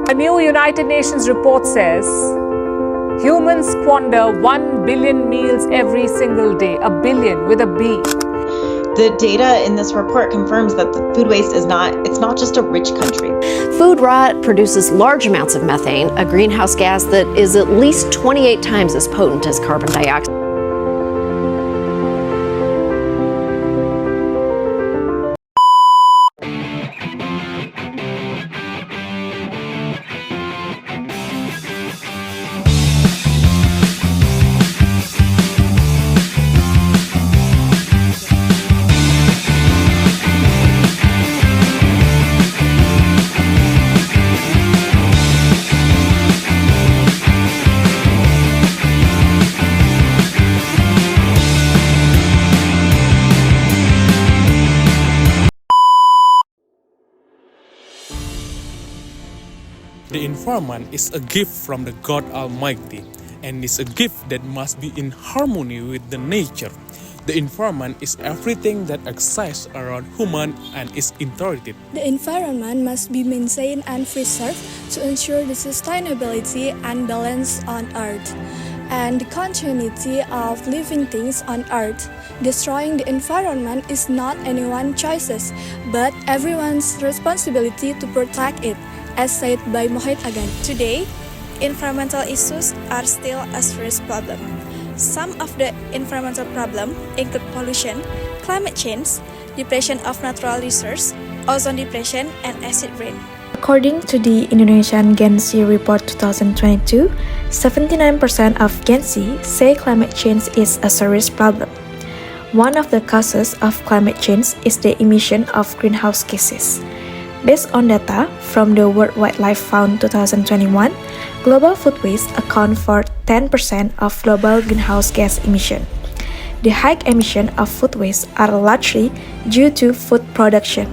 A new United Nations report says humans squander 1 billion meals every single day. A billion with a B. The data in this report confirms that the food waste it's not just a rich country. Food rot produces large amounts of methane, a greenhouse gas that is at least 28 times as potent as carbon dioxide. The environment is a gift from the God Almighty, and is a gift that must be in harmony with the nature. The environment is everything that exists around human and is interrelated. The environment must be maintained and preserved to ensure the sustainability and balance on Earth, and the continuity of living things on Earth. Destroying the environment is not anyone's choice, but everyone's responsibility to protect it, as said by Mohit Agani. Today, environmental issues are still a serious problem. Some of the environmental problems include pollution, climate change, depletion of natural resources, ozone depletion, and acid rain. According to the Indonesian Gen Z Report 2022, 79% of Gen Z say climate change is a serious problem. One of the causes of climate change is the emission of greenhouse gases. Based on data from the World Wildlife Fund 2021, global food waste account for 10% of global greenhouse gas emission. The high emission of food waste are largely due to food production,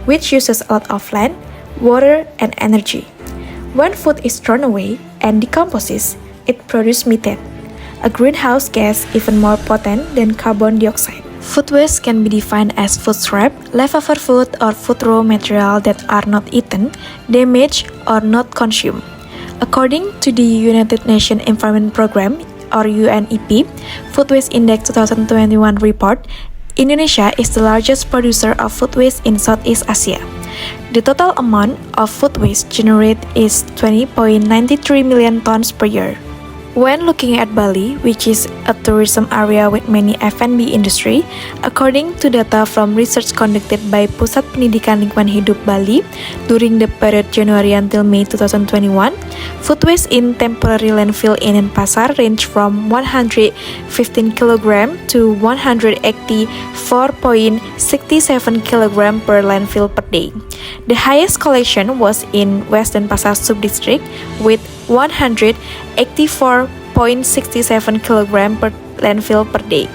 which uses a lot of land, water, and energy. When food is thrown away and decomposes, it produces methane, a greenhouse gas even more potent than carbon dioxide. Food waste can be defined as food scrap, leftover food, or food raw material that are not eaten, damaged, or not consumed. According to the United Nations Environment Programme, or UNEP, Food Waste Index 2021 report, Indonesia is the largest producer of food waste in Southeast Asia. The total amount of food waste generated is 20.93 million tons per year. When looking at Bali, which is a tourism area with many F&B industry, according to data from research conducted by Pusat Pendidikan Lingkungan Hidup Bali during the period January until May 2021, food waste in temporary landfill in Denpasar range from 115 kg to 184.67 kg per landfill per day. The highest collection was in West Denpasar Subdistrict with 184.67 kg per landfill per day.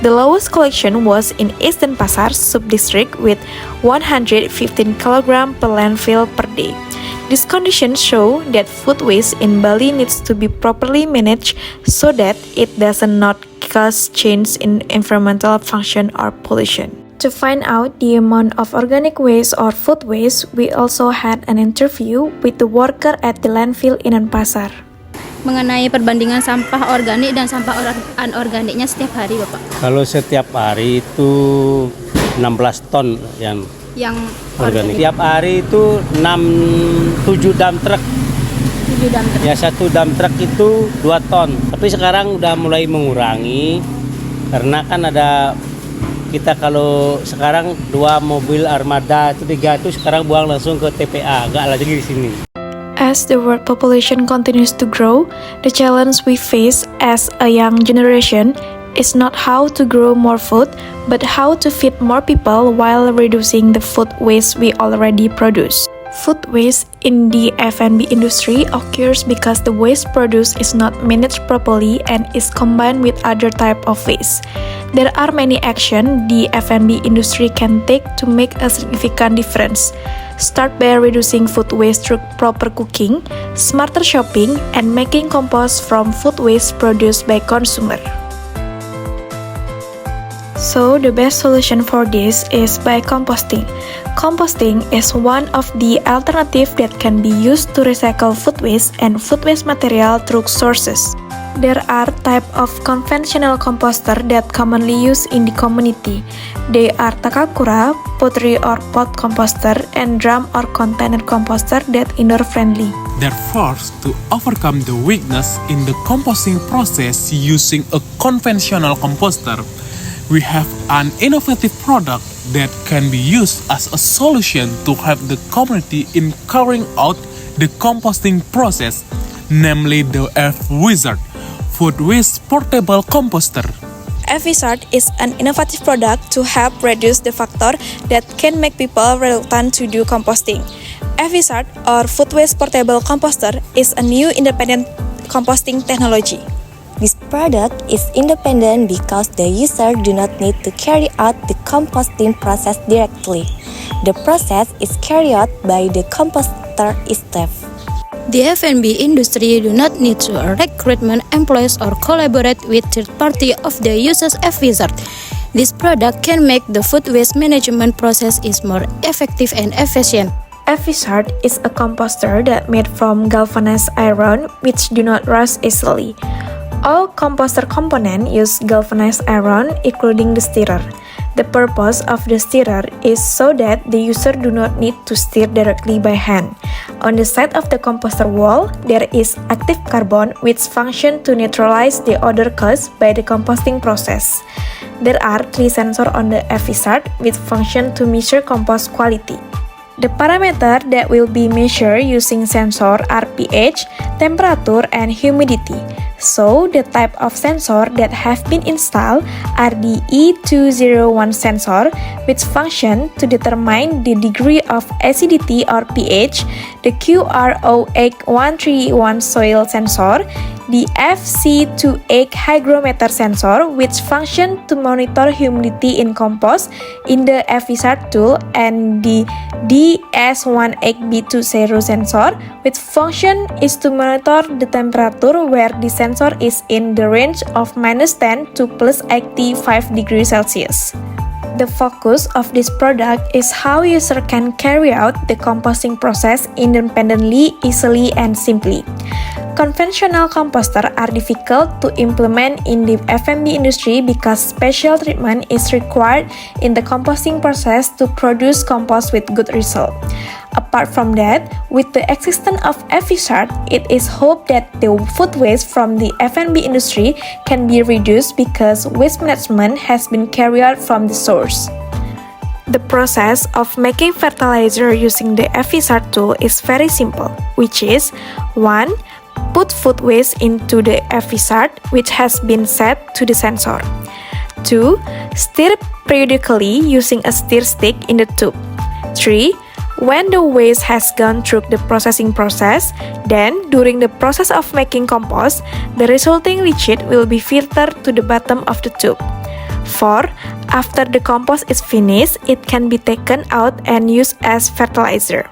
The lowest collection was in East Denpasar Subdistrict with 115 kg per landfill per day. These conditions show that food waste in Bali needs to be properly managed so that it does not cause change in environmental function or pollution. To find out the amount of organic waste or food waste, we also had an interview with the worker at the landfill in Denpasar. Mengenai perbandingan sampah organik dan sampah anorganiknya setiap hari, Bapak? Kalau setiap hari itu 16 ton yang organik. Setiap hari itu 7 dump truck. 7 dump truck. Ya, satu dump truck itu 2 ton. Tapi sekarang udah mulai mengurangi karena kan ada kita kalau sekarang 2 mobil armada itu 3 itu sekarang buang langsung ke TPA, enggak lagi di sini. As the world population continues to grow, the challenge we face as a young generation is not how to grow more food, but how to feed more people while reducing the food waste we already produce. Food waste in the F&B industry occurs because the waste produced is not managed properly and is combined with other type of waste. There are many actions the F&B industry can take to make a significant difference. Start by reducing food waste through proper cooking, smarter shopping, and making compost from food waste produced by consumer. So the best solution for this is by composting. Composting is one of the alternatives that can be used to recycle food waste and food waste material through sources. There are types of conventional composter that commonly used in the community. They are Takakura, pottery or pot composter, and drum or container composter that indoor friendly. Therefore, to overcome the weakness in the composting process using a conventional composter, we have an innovative product that can be used as a solution to help the community in carrying out the composting process, namely the F-Wizard Food Waste Portable Composter. F-Wizard is an innovative product to help reduce the factor that can make people reluctant to do composting. F-Wizard or Food Waste Portable Composter is a new independent composting technology. This product is independent because the user do not need to carry out the composting process directly. The process is carried out by the composter itself. The F&B industry do not need to recruit employees or collaborate with third party of the user's F-Wizard. This product can make the food waste management process is more effective and efficient. F-Wizard is a composter that made from galvanized iron which do not rust easily. All composter components use galvanized iron, including the stirrer. The purpose of the stirrer is so that the user do not need to stir directly by hand. On the side of the composter wall, there is active carbon which function to neutralize the odor caused by the composting process. There are 3 sensors on the F-Wizard which function to measure compost quality. The parameters that will be measured using sensor are pH, temperature, and humidity. So, the type of sensor that have been installed are the E201 sensor, which function to determine the degree of acidity or pH, the QRO8131 soil sensor, the FC28 hygrometer sensor, which function to monitor humidity in compost in the F-Wizard tool, and the DS18B20 sensor, which function is to monitor the temperature where the sensor is in the range of -10 to +85 degrees Celsius. The focus of this product is how user can carry out the composting process independently, easily, and simply. Conventional composters are difficult to implement in the F&B industry because special treatment is required in the composting process to produce compost with good result. Apart from that, with the existence of F-Wizard, it is hoped that the food waste from the F&B industry can be reduced because waste management has been carried out from the source. The process of making fertilizer using the F-Wizard tool is very simple, which is 1. Put food waste into the F-Wizard, which has been set to the sensor. 2. Stir periodically using a stir stick in the tube. 3. When the waste has gone through the processing process, then during the process of making compost, the resulting liquid will be filtered to the bottom of the tube. 4. After the compost is finished, it can be taken out and used as fertilizer.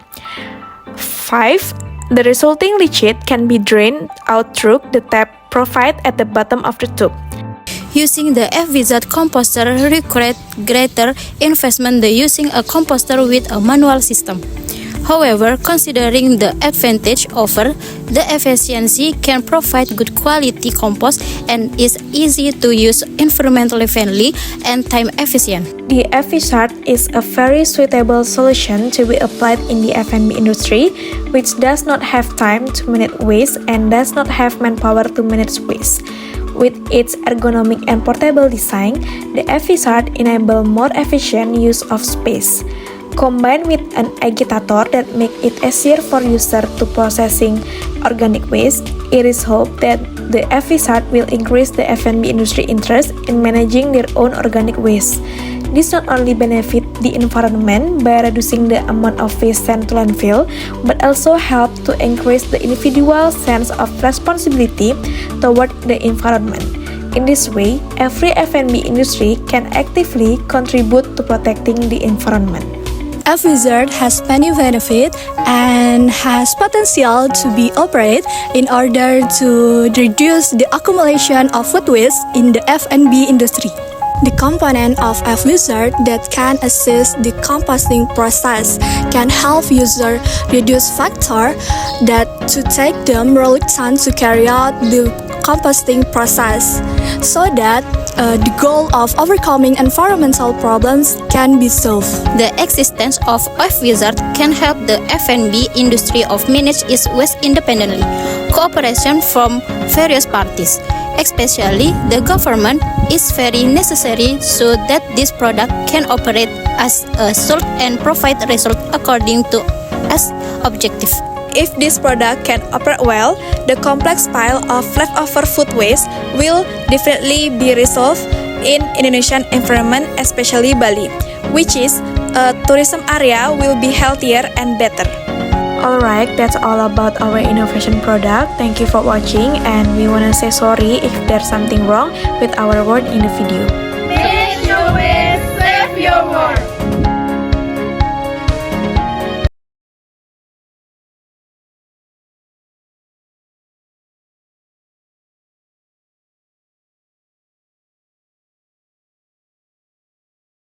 5. The resulting liquid can be drained out through the tap provided at the bottom of the tube. Using the F-Wizard composter requires greater investment than using a composter with a manual system. However, considering the advantage over the efficiency can provide good quality compost and is easy to use, environmentally friendly, and time efficient. The F-Wizard is a very suitable solution to be applied in the F&B industry, which does not have time to manage waste and does not have manpower to manage waste. With its ergonomic and portable design, the F-Wizard enables more efficient use of space. Combined with an agitator that makes it easier for users to processing organic waste, it is hoped that the F-Wizard will increase the F&B industry interest in managing their own organic waste. This not only benefit the environment by reducing the amount of waste sent to landfill, but also help to increase the individual sense of responsibility toward the environment. In this way, every F&B industry can actively contribute to protecting the environment. F-Wizard has many benefits and has potential to be operated in order to reduce the accumulation of food waste in the F&B industry. The component of F-Wizard that can assist the composting process can help user reduce factor that to take them reluctant to carry out the composting process, so that the goal of overcoming environmental problems can be solved. The existence of F-Wizard can help the F&B industry of manage its waste independently. Cooperation from various parties, especially the government, is very necessary so that this product can operate as a salt and provide result according to as objective. If this product can operate well, the complex pile of leftover food waste will definitely be resolved in Indonesian environment, especially Bali, which is a tourism area will be healthier and better. Alright, that's all about our innovation product. Thank you for watching, and we wanna say sorry if there's something wrong with our word in the video.